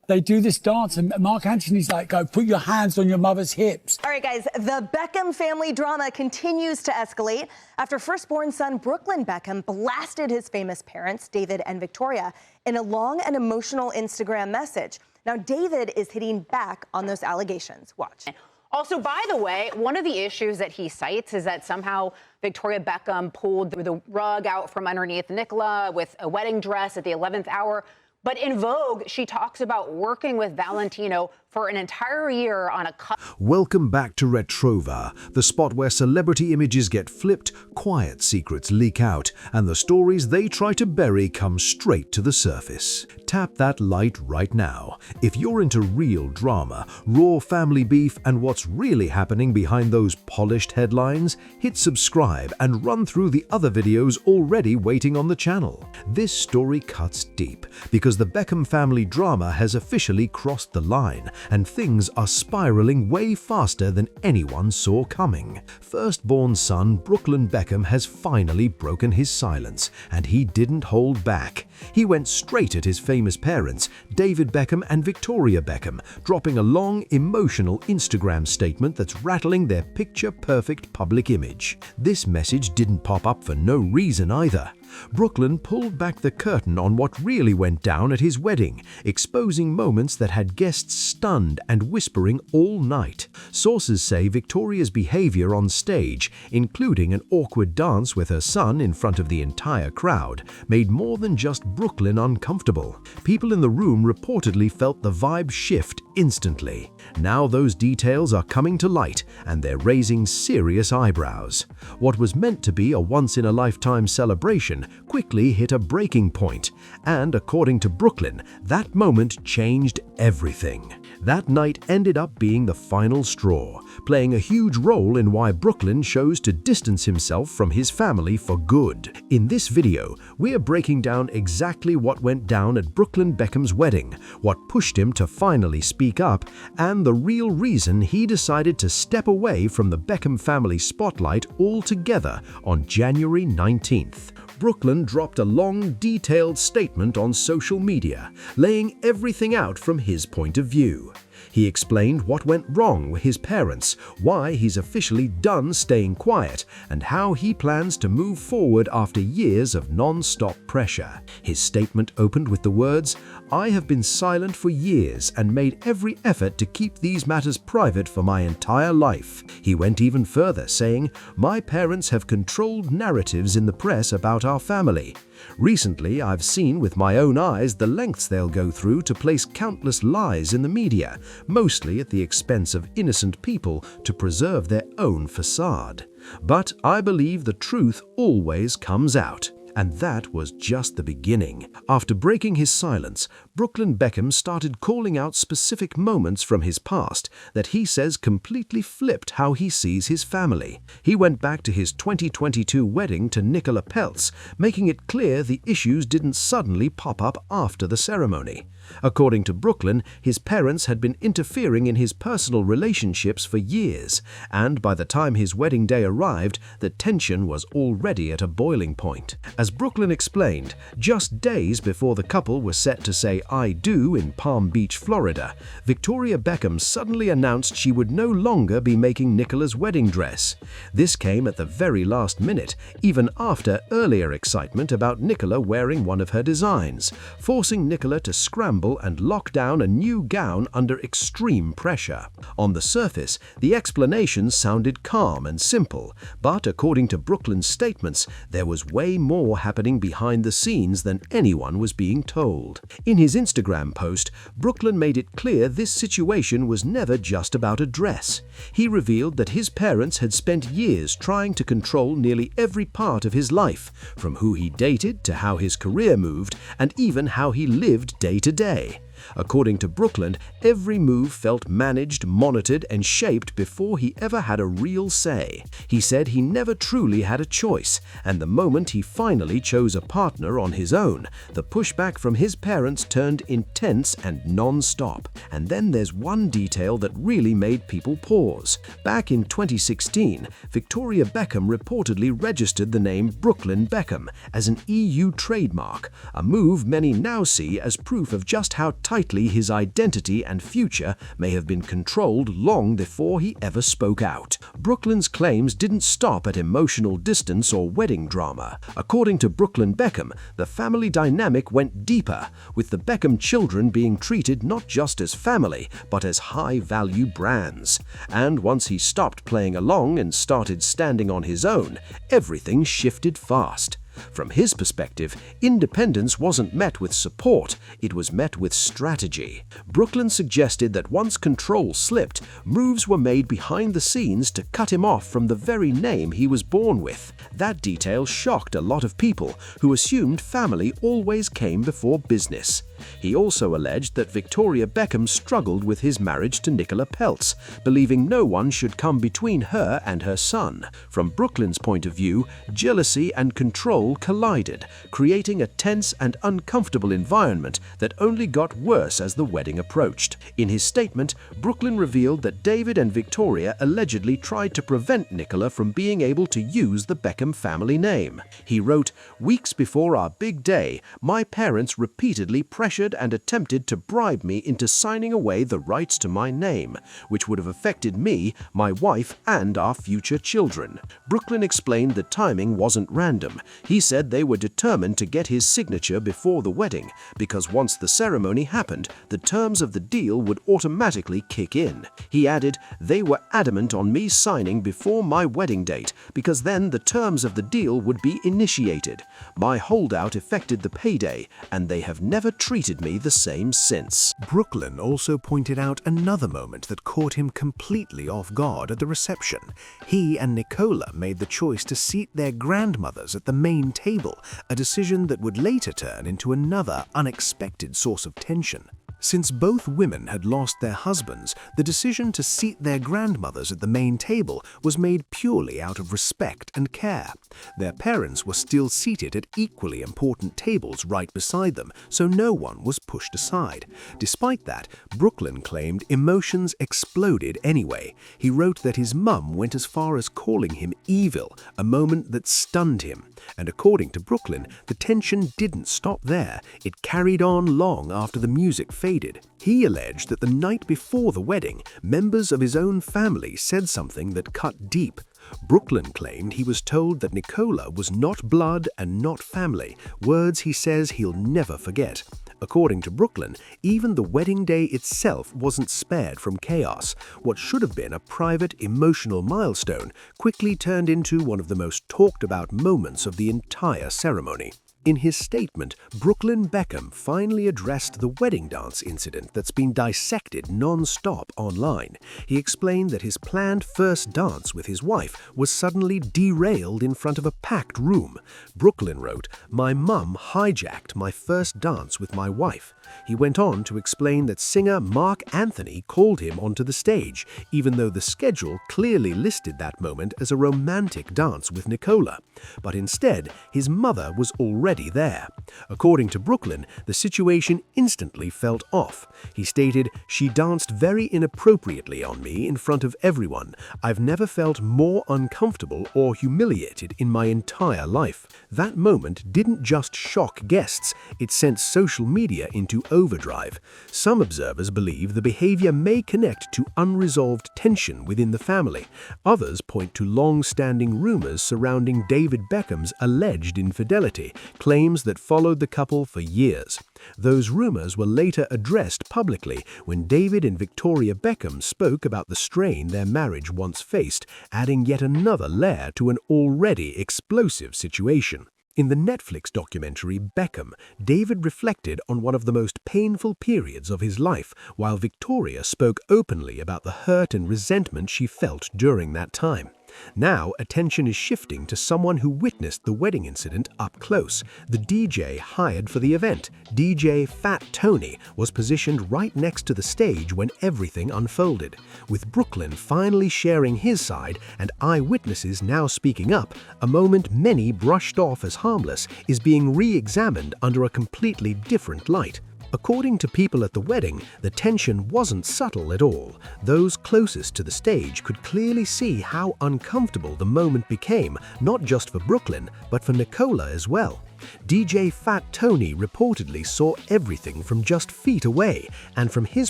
they do this dance, and Mark Antony's like, go put your hands on your mother's hips. All right, guys, the Beckham family drama continues to escalate after firstborn son Brooklyn Beckham blasted his famous parents, David and Victoria, in a long and emotional Instagram message. Now, David is hitting back on those allegations. Watch. Also, by the way, one of the issues that he cites is that somehow Victoria Beckham pulled the rug out from underneath Nicola with a wedding dress at the 11th hour. But in Vogue, she talks about working with Valentino for an entire year on a cut. Welcome back to Retrova, the spot where celebrity images get flipped, quiet secrets leak out, and the stories they try to bury come straight to the surface. Tap that light right now. If you're into real drama, raw family beef, and what's really happening behind those polished headlines, hit subscribe and run through the other videos already waiting on the channel. This story cuts deep because the Beckham family drama has officially crossed the line, and things are spiraling way faster than anyone saw coming. Firstborn son Brooklyn Beckham has finally broken his silence, and he didn't hold back. He went straight at his famous parents, David Beckham and Victoria Beckham, dropping a long, emotional Instagram statement that's rattling their picture-perfect public image. This message didn't pop up for no reason either. Brooklyn pulled back the curtain on what really went down at his wedding, exposing moments that had guests stunned and whispering all night. Sources say Victoria's behavior on stage, including an awkward dance with her son in front of the entire crowd, made more than just Brooklyn uncomfortable. People in the room reportedly felt the vibe shift instantly. Now those details are coming to light, and they're raising serious eyebrows. What was meant to be a once-in-a-lifetime celebration quickly hit a breaking point, and according to Brooklyn, that moment changed everything. That night ended up being the final straw, playing a huge role in why Brooklyn chose to distance himself from his family for good. In this video, we're breaking down exactly what went down at Brooklyn Beckham's wedding, what pushed him to finally speak up, and the real reason he decided to step away from the Beckham family spotlight altogether on January 19th. Brooklyn dropped a long, detailed statement on social media, laying everything out from his point of view. He explained what went wrong with his parents, why he's officially done staying quiet, and how he plans to move forward after years of non-stop pressure. His statement opened with the words, "I have been silent for years and made every effort to keep these matters private for my entire life." He went even further, saying, "My parents have controlled narratives in the press about our family. Recently, I've seen with my own eyes the lengths they'll go through to place countless lies in the media, mostly at the expense of innocent people to preserve their own facade. But I believe the truth always comes out." And that was just the beginning. After breaking his silence, Brooklyn Beckham started calling out specific moments from his past that he says completely flipped how he sees his family. He went back to his 2022 wedding to Nicola Peltz, making it clear the issues didn't suddenly pop up after the ceremony. According to Brooklyn, his parents had been interfering in his personal relationships for years, and by the time his wedding day arrived, the tension was already at a boiling point. As Brooklyn explained, just days before the couple were set to say "I do" in Palm Beach, Florida, Victoria Beckham suddenly announced she would no longer be making Nicola's wedding dress. This came at the very last minute, even after earlier excitement about Nicola wearing one of her designs, forcing Nicola to scramble and lock down a new gown under extreme pressure. On the surface, the explanation sounded calm and simple, but according to Brooklyn's statements, there was way more happening behind the scenes than anyone was being told. In his Instagram post, Brooklyn made it clear this situation was never just about a dress. He revealed that his parents had spent years trying to control nearly every part of his life, from who he dated to how his career moved, and even how he lived day to day. According to Brooklyn, every move felt managed, monitored, and shaped before he ever had a real say. He said he never truly had a choice, and the moment he finally chose a partner on his own, the pushback from his parents turned intense and non-stop. And then there's one detail that really made people pause. Back in 2016, Victoria Beckham reportedly registered the name Brooklyn Beckham as an EU trademark, a move many now see as proof of just how tightly his identity and future may have been controlled long before he ever spoke out. Brooklyn's claims didn't stop at emotional distance or wedding drama. According to Victoria Beckham, the family dynamic went deeper, with the Beckham children being treated not just as family, but as high-value brands. And once he stopped playing along and started standing on his own, everything shifted fast. From his perspective, independence wasn't met with support, it was met with strategy. Brooklyn suggested that once control slipped, moves were made behind the scenes to cut him off from the very name he was born with. That detail shocked a lot of people who assumed family always came before business. He also alleged that Victoria Beckham struggled with his marriage to Nicola Peltz, believing no one should come between her and her son. From Brooklyn's point of view, jealousy and control collided, creating a tense and uncomfortable environment that only got worse as the wedding approached. In his statement, Brooklyn revealed that David and Victoria allegedly tried to prevent Nicola from being able to use the Beckham family name. He wrote, "Weeks before our big day, my parents repeatedly pressured and attempted to bribe me into signing away the rights to my name, which would have affected me, my wife, and our future children." Brooklyn explained the timing wasn't random. He said they were determined to get his signature before the wedding, because once the ceremony happened, the terms of the deal would automatically kick in. He added, "They were adamant on me signing before my wedding date, because then the terms of the deal would be initiated. My holdout affected the payday, and they have never treated me the same since." Brooklyn also pointed out another moment that caught him completely off guard at the reception. He and Nicola made the choice to seat their grandmothers at the main table, a decision that would later turn into another unexpected source of tension. Since both women had lost their husbands, the decision to seat their grandmothers at the main table was made purely out of respect and care. Their parents were still seated at equally important tables right beside them, so no one was pushed aside. Despite that, Brooklyn claimed emotions exploded anyway. He wrote that his mum went as far as calling him evil, a moment that stunned him. And according to Brooklyn, the tension didn't stop there. It carried on long after the music faded. He alleged that the night before the wedding, members of his own family said something that cut deep. Brooklyn claimed he was told that Nicola was not blood and not family, words he says he'll never forget. According to Brooklyn, even the wedding day itself wasn't spared from chaos. What should have been a private, emotional milestone quickly turned into one of the most talked about moments of the entire ceremony. In his statement, Victoria Beckham finally addressed the wedding dance incident that's been dissected non-stop online. He explained that his planned first dance with his wife was suddenly derailed in front of a packed room. Brooklyn wrote, "My mum hijacked my first dance with my wife." He went on to explain that singer Mark Anthony called him onto the stage, even though the schedule clearly listed that moment as a romantic dance with Nicola. But instead, his mother was already there. According to Brooklyn, the situation instantly felt off. He stated, "She danced very inappropriately on me in front of everyone. I've never felt more uncomfortable or humiliated in my entire life." That moment didn't just shock guests, it sent social media into overdrive. Some observers believe the behavior may connect to unresolved tension within the family. Others point to long-standing rumors surrounding David Beckham's alleged infidelity, claims that followed the couple for years. Those rumors were later addressed publicly when David and Victoria Beckham spoke about the strain their marriage once faced, adding yet another layer to an already explosive situation. In the Netflix documentary Beckham, David reflected on one of the most painful periods of his life, while Victoria spoke openly about the hurt and resentment she felt during that time. Now, attention is shifting to someone who witnessed the wedding incident up close. The DJ hired for the event, DJ Fat Tony, was positioned right next to the stage when everything unfolded. With Brooklyn finally sharing his side and eyewitnesses now speaking up, a moment many brushed off as harmless is being re-examined under a completely different light. According to people at the wedding, the tension wasn't subtle at all. Those closest to the stage could clearly see how uncomfortable the moment became, not just for Brooklyn, but for Nicola as well. DJ Fat Tony reportedly saw everything from just feet away, and from his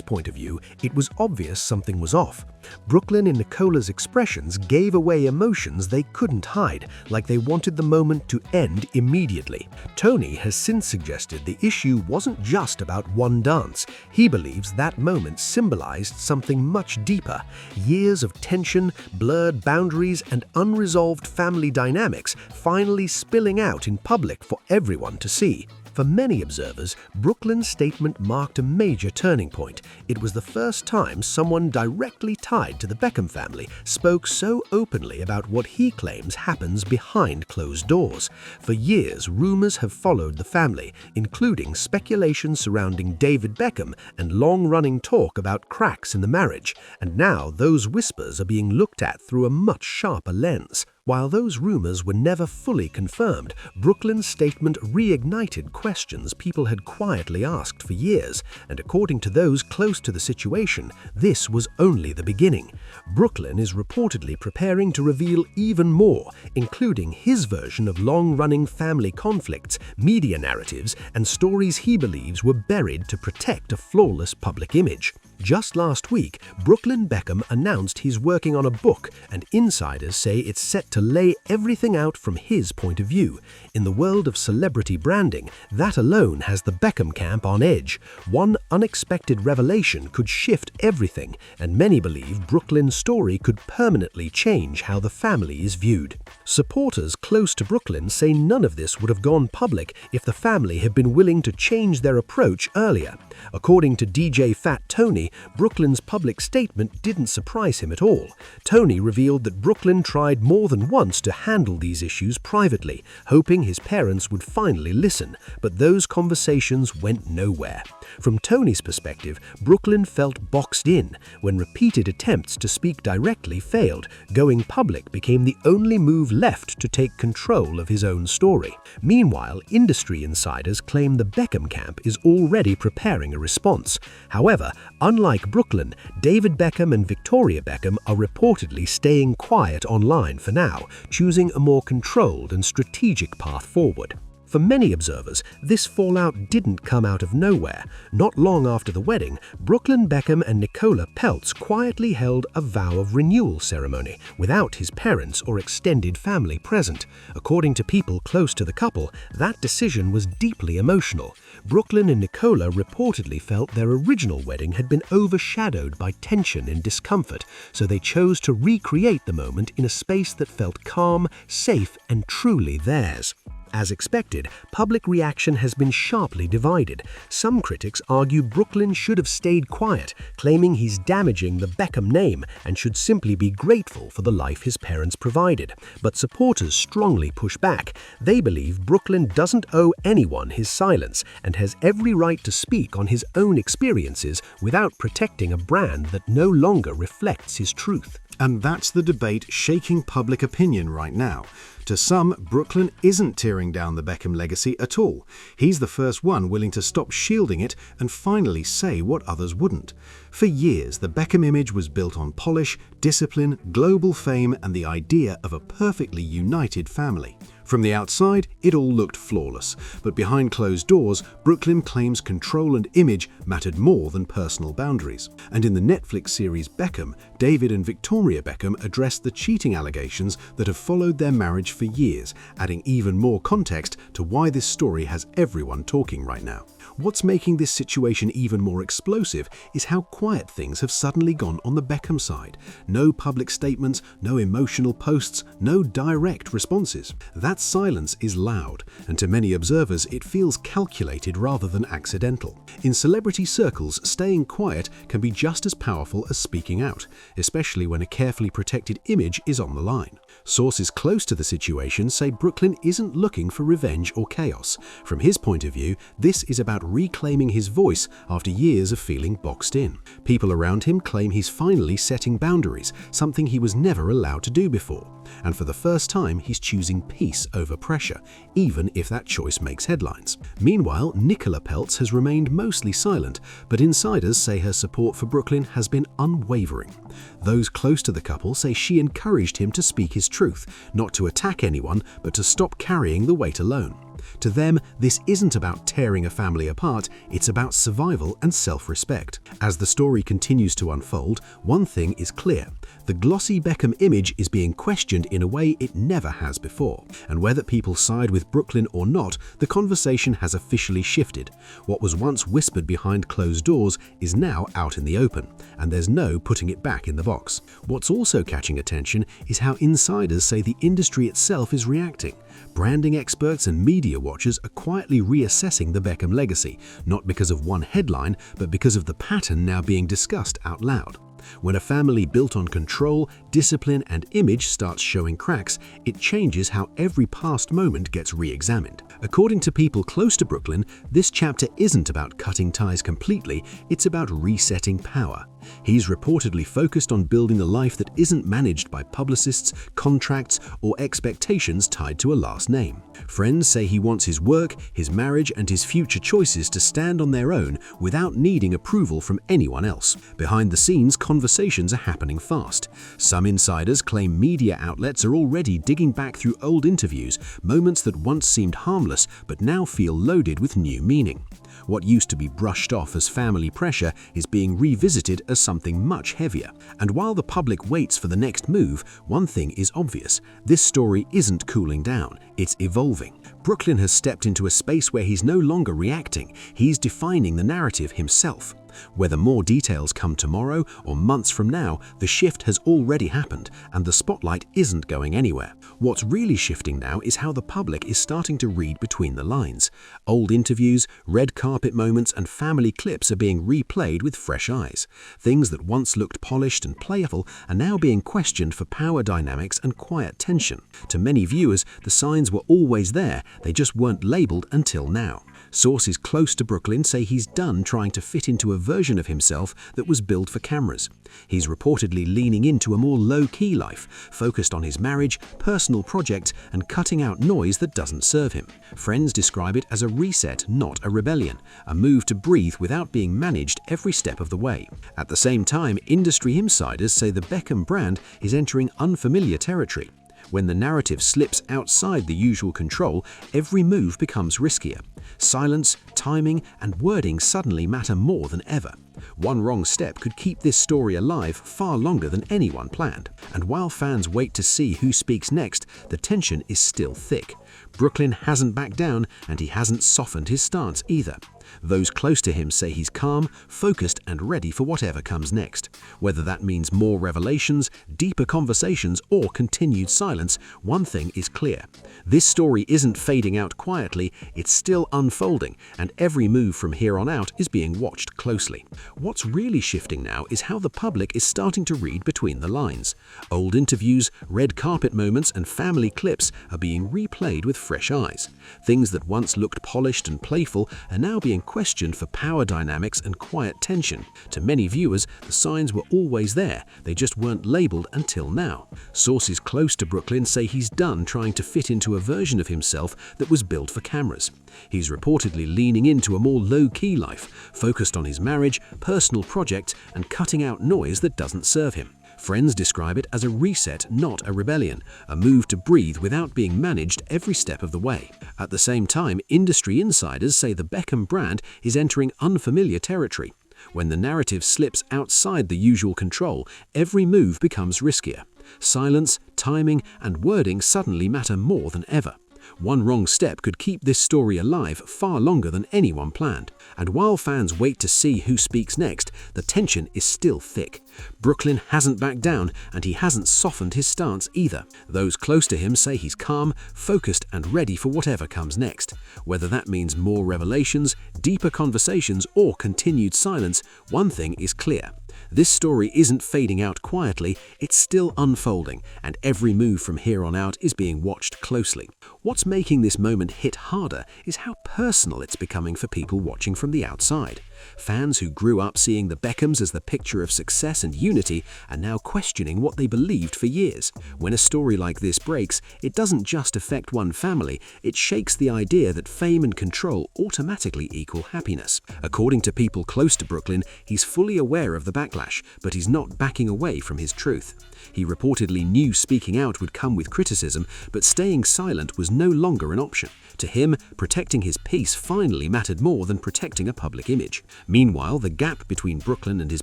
point of view, it was obvious something was off. Brooklyn and Nicola's expressions gave away emotions they couldn't hide, like they wanted the moment to end immediately. Tony has since suggested the issue wasn't just about one dance. He believes that moment symbolized something much deeper: years of tension, blurred boundaries, and unresolved family dynamics finally spilling out in public for everyone to see. For many observers, Brooklyn's statement marked a major turning point. It was the first time someone directly tied to the Beckham family spoke so openly about what he claims happens behind closed doors. For years, rumors have followed the family, including speculation surrounding David Beckham and long-running talk about cracks in the marriage. And now those whispers are being looked at through a much sharper lens. While those rumors were never fully confirmed, Brooklyn's statement reignited questions people had quietly asked for years, and according to those close to the situation, this was only the beginning. Brooklyn is reportedly preparing to reveal even more, including his version of long-running family conflicts, media narratives, and stories he believes were buried to protect a flawless public image. Just last week, Brooklyn Beckham announced he's working on a book, and insiders say it's set to lay everything out from his point of view. In the world of celebrity branding, that alone has the Beckham camp on edge. One unexpected revelation could shift everything, and many believe Brooklyn's story could permanently change how the family is viewed. Supporters close to Brooklyn say none of this would have gone public if the family had been willing to change their approach earlier. According to DJ Fat Tony, Brooklyn's public statement didn't surprise him at all. Tony revealed that Brooklyn tried more than once to handle these issues privately, hoping his parents would finally listen, but those conversations went nowhere. From Tony's perspective, Brooklyn felt boxed in. When repeated attempts to speak directly failed, going public became the only move left to take control of his own story. Meanwhile, industry insiders claim the Beckham camp is already preparing a response. However, unlike Brooklyn, David Beckham and Victoria Beckham are reportedly staying quiet online for now, choosing a more controlled and strategic path forward. For many observers, this fallout didn't come out of nowhere. Not long after the wedding, Brooklyn Beckham and Nicola Peltz quietly held a vow of renewal ceremony without his parents or extended family present. According to people close to the couple, that decision was deeply emotional. Brooklyn and Nicola reportedly felt their original wedding had been overshadowed by tension and discomfort, so they chose to recreate the moment in a space that felt calm, safe, and truly theirs. As expected, public reaction has been sharply divided. Some critics argue Brooklyn should have stayed quiet, claiming he's damaging the Beckham name and should simply be grateful for the life his parents provided. But supporters strongly push back. They believe Brooklyn doesn't owe anyone his silence and has every right to speak on his own experiences without protecting a brand that no longer reflects his truth. And that's the debate shaking public opinion right now. To some, Brooklyn isn't tearing down the Beckham legacy at all. He's the first one willing to stop shielding it and finally say what others wouldn't. For years, the Beckham image was built on polish, discipline, global fame, and the idea of a perfectly united family. From the outside, it all looked flawless, but behind closed doors, Brooklyn claims control and image mattered more than personal boundaries. And in the Netflix series Beckham, David and Victoria Beckham addressed the cheating allegations that have followed their marriage for years, adding even more context to why this story has everyone talking right now. What's making this situation even more explosive is how quiet things have suddenly gone on the Beckham side. No public statements, no emotional posts, no direct responses. That silence is loud, and to many observers it feels calculated rather than accidental. In celebrity circles, staying quiet can be just as powerful as speaking out, especially when a carefully protected image is on the line. Sources close to the situation say Brooklyn isn't looking for revenge or chaos. From his point of view, this is about reclaiming his voice after years of feeling boxed in. People around him claim he's finally setting boundaries, something he was never allowed to do before. And for the first time, he's choosing peace over pressure, even if that choice makes headlines. Meanwhile, Nicola Peltz has remained mostly silent, but insiders say her support for Brooklyn has been unwavering. Those close to the couple say she encouraged him to speak his truth, not to attack anyone, but to stop carrying the weight alone. To them, this isn't about tearing a family apart, it's about survival and self-respect. As the story continues to unfold, one thing is clear. The glossy Beckham image is being questioned in a way it never has before. And whether people side with Brooklyn or not, the conversation has officially shifted. What was once whispered behind closed doors is now out in the open, and there's no putting it back in the box. What's also catching attention is how insiders say the industry itself is reacting. Branding experts and media watchers are quietly reassessing the Beckham legacy, not because of one headline, but because of the pattern now being discussed out loud. When a family built on control, discipline, and image starts showing cracks, it changes how every past moment gets re-examined. According to people close to Brooklyn, this chapter isn't about cutting ties completely, it's about resetting power. He's reportedly focused on building a life that isn't managed by publicists, contracts, or expectations tied to a last name. Friends say he wants his work, his marriage, and his future choices to stand on their own without needing approval from anyone else. Behind the scenes, conversations are happening fast. Some insiders claim media outlets are already digging back through old interviews, moments that once seemed harmless but now feel loaded with new meaning. What used to be brushed off as family pressure is being revisited as something much heavier. And while the public waits for the next move, one thing is obvious. This story isn't cooling down, it's evolving. Brooklyn has stepped into a space where he's no longer reacting, he's defining the narrative himself. Whether more details come tomorrow or months from now, the shift has already happened and the spotlight isn't going anywhere. What's really shifting now is how the public is starting to read between the lines. Old interviews, red carpet moments, and family clips are being replayed with fresh eyes. Things that once looked polished and playful are now being questioned for power dynamics and quiet tension. To many viewers, the signs were always there, they just weren't labeled until now. Sources close to Brooklyn say he's done trying to fit into a version of himself that was built for cameras. He's reportedly leaning into a more low-key life, focused on his marriage, personal projects, and cutting out noise that doesn't serve him. Friends describe it as a reset, not a rebellion, a move to breathe without being managed every step of the way. At the same time, industry insiders say the Beckham brand is entering unfamiliar territory. When the narrative slips outside the usual control, every move becomes riskier. Silence, timing, and wording suddenly matter more than ever. One wrong step could keep this story alive far longer than anyone planned. And while fans wait to see who speaks next, the tension is still thick. Brooklyn hasn't backed down, and he hasn't softened his stance either. Those close to him say he's calm, focused, and ready for whatever comes next. Whether that means more revelations, deeper conversations, or continued silence, one thing is clear. This story isn't fading out quietly, it's still unfolding, and every move from here on out is being watched closely. What's really shifting now is how the public is starting to read between the lines. Old interviews, red carpet moments, and family clips are being replayed with fresh eyes. Things that once looked polished and playful are now being questioned for power dynamics and quiet tension. To many viewers, the signs were always there, they just weren't labeled until now. Sources close to Brooklyn say he's done trying to fit into a version of himself that was built for cameras. He's reportedly leaning into a more low-key life, focused on his marriage, personal projects, and cutting out noise that doesn't serve him. Friends describe it as a reset, not a rebellion, a move to breathe without being managed every step of the way. At the same time, industry insiders say the Beckham brand is entering unfamiliar territory. When the narrative slips outside the usual control, every move becomes riskier. Silence, timing, and wording suddenly matter more than ever. One wrong step could keep this story alive far longer than anyone planned. And while fans wait to see who speaks next, the tension is still thick. Brooklyn hasn't backed down, and he hasn't softened his stance either. Those close to him say he's calm, focused, and ready for whatever comes next. Whether that means more revelations, deeper conversations, or continued silence, one thing is clear. This story isn't fading out quietly, it's still unfolding, and every move from here on out is being watched closely. What's making this moment hit harder is how personal it's becoming for people watching from the outside. Fans who grew up seeing the Beckhams as the picture of success and unity are now questioning what they believed for years. When a story like this breaks, it doesn't just affect one family, it shakes the idea that fame and control automatically equal happiness. According to people close to Brooklyn, he's fully aware of the backlash, but he's not backing away from his truth. He reportedly knew speaking out would come with criticism, but staying silent was no longer an option. To him, protecting his peace finally mattered more than protecting a public image. Meanwhile, the gap between Brooklyn and his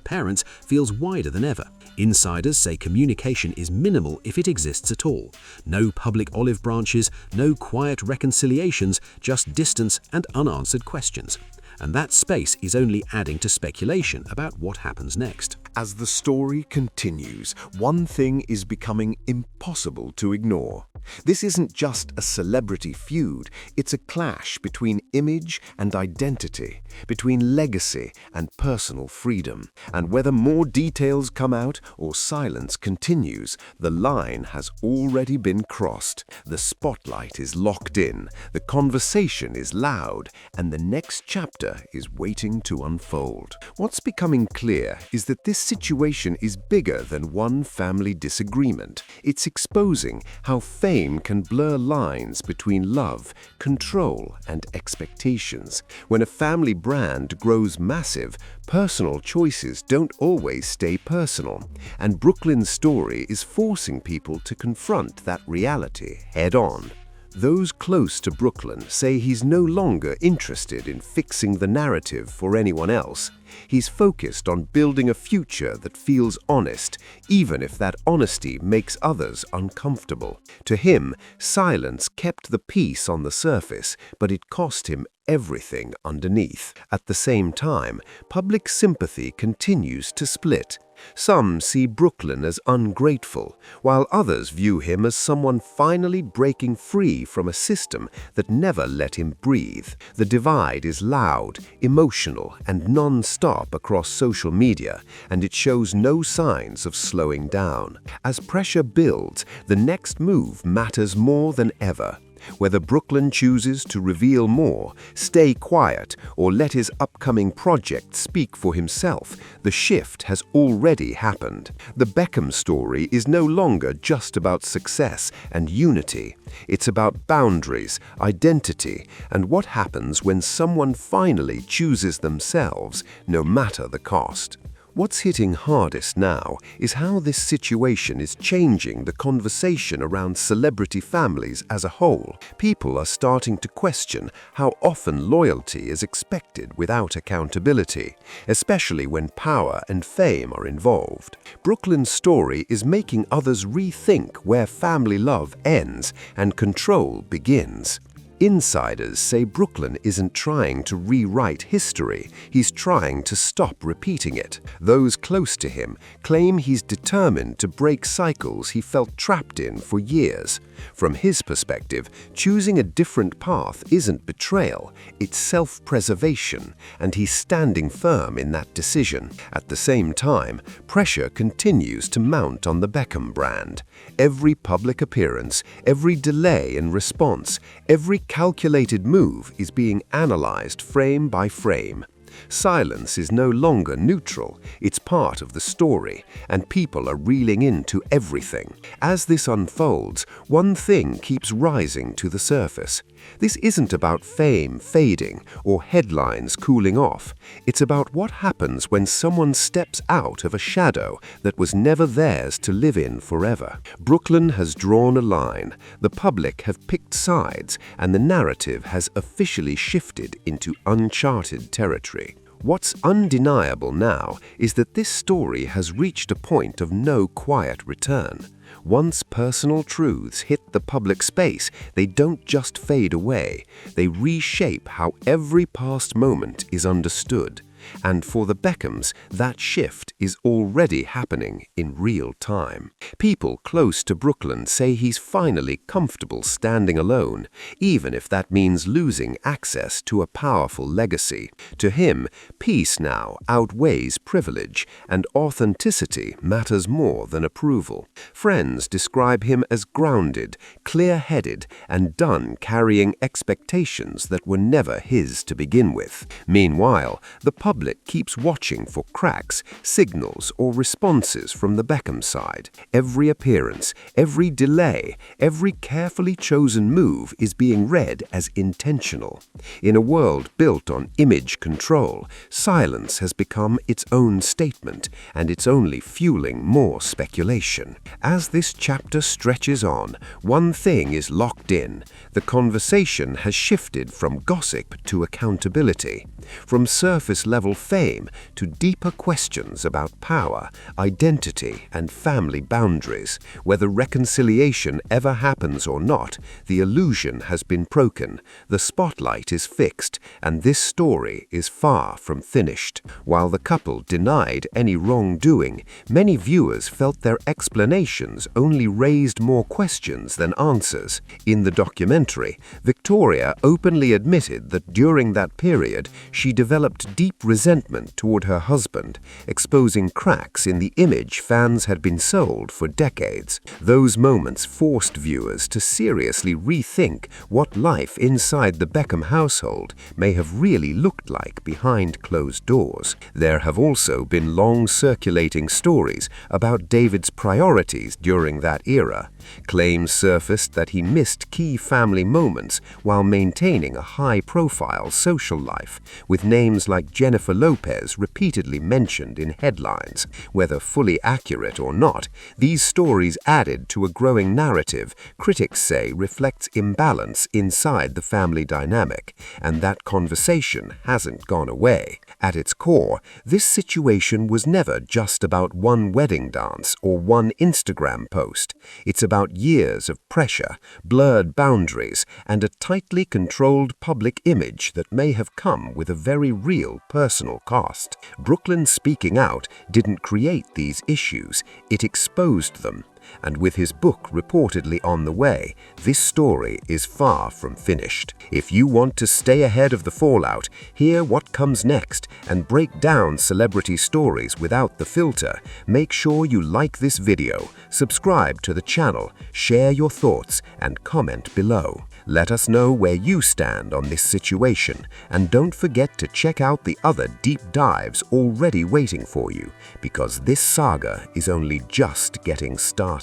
parents feels wider than ever. Insiders say communication is minimal if it exists at all. No public olive branches, no quiet reconciliations, just distance and unanswered questions. And that space is only adding to speculation about what happens next. As the story continues, one thing is becoming impossible to ignore. This isn't just a celebrity feud, it's a clash between image and identity, between legacy and personal freedom. And whether more details come out or silence continues, the line has already been crossed. The spotlight is locked in, the conversation is loud, and the next chapter is waiting to unfold. What's becoming clear is that this situation is bigger than one family disagreement. It's exposing how fame can blur lines between love, control, and expectations. When a family brand grows massive, personal choices don't always stay personal, and Brooklyn's story is forcing people to confront that reality head-on. Those close to Brooklyn say he's no longer interested in fixing the narrative for anyone else. He's focused on building a future that feels honest, even if that honesty makes others uncomfortable. To him, silence kept the peace on the surface, but it cost him everything underneath. At the same time, public sympathy continues to split. Some see Brooklyn as ungrateful, while others view him as someone finally breaking free from a system that never let him breathe. The divide is loud, emotional, and non-stop across social media, and it shows no signs of slowing down. As pressure builds, the next move matters more than ever. Whether Brooklyn chooses to reveal more, stay quiet, or let his upcoming project speak for himself, the shift has already happened. The Beckham story is no longer just about success and unity. It's about boundaries, identity, and what happens when someone finally chooses themselves, no matter the cost. What's hitting hardest now is how this situation is changing the conversation around celebrity families as a whole. People are starting to question how often loyalty is expected without accountability, especially when power and fame are involved. Brooklyn's story is making others rethink where family love ends and control begins. Insiders say Brooklyn isn't trying to rewrite history, he's trying to stop repeating it. Those close to him claim he's determined to break cycles he felt trapped in for years. From his perspective, choosing a different path isn't betrayal, it's self-preservation, and he's standing firm in that decision. At the same time, pressure continues to mount on the Beckham brand. Every public appearance, every delay in response, every calculated move is being analyzed frame by frame. Silence is no longer neutral, it's part of the story, and people are reeling into everything. As this unfolds, one thing keeps rising to the surface. This isn't about fame fading or headlines cooling off. It's about what happens when someone steps out of a shadow that was never theirs to live in forever. Brooklyn has drawn a line, the public have picked sides, and the narrative has officially shifted into uncharted territory. What's undeniable now is that this story has reached a point of no quiet return. Once personal truths hit the public space, they don't just fade away, they reshape how every past moment is understood. And for the Beckhams, that shift is already happening in real time. People close to Brooklyn say he's finally comfortable standing alone, even if that means losing access to a powerful legacy. To him, peace now outweighs privilege, and authenticity matters more than approval. Friends describe him as grounded, clear-headed, and done carrying expectations that were never his to begin with. Meanwhile, the public public keeps watching for cracks, signals, or responses from the Beckham side. Every appearance, every delay, every carefully chosen move is being read as intentional. In a world built on image control, silence has become its own statement, and it's only fueling more speculation. As this chapter stretches on, one thing is locked in. The conversation has shifted from gossip to accountability, from surface-level fame to deeper questions about power, identity, and family boundaries. Whether reconciliation ever happens or not, the illusion has been broken, the spotlight is fixed, and this story is far from finished. While the couple denied any wrongdoing, many viewers felt their explanations only raised more questions than answers. In the documentary, Victoria openly admitted that during that period, she developed deep resentment toward her husband, exposing cracks in the image fans had been sold for decades. Those moments forced viewers to seriously rethink what life inside the Beckham household may have really looked like behind closed doors. There have also been long circulating stories about David's priorities during that era. Claims surfaced that he missed key family moments while maintaining a high-profile social life, with names like Jennifer Lopez repeatedly mentioned in headlines. Whether fully accurate or not, these stories added to a growing narrative critics say reflects imbalance inside the family dynamic, and that conversation hasn't gone away. At its core, this situation was never just about one wedding dance or one Instagram post. It's about years of pressure, blurred boundaries, and a tightly controlled public image that may have come with a very real personal cost. Brooklyn speaking out didn't create these issues, it exposed them. And with his book reportedly on the way, this story is far from finished. If you want to stay ahead of the fallout, hear what comes next, and break down celebrity stories without the filter, make sure you like this video, subscribe to the channel, share your thoughts, and comment below. Let us know where you stand on this situation, and don't forget to check out the other deep dives already waiting for you, because this saga is only just getting started.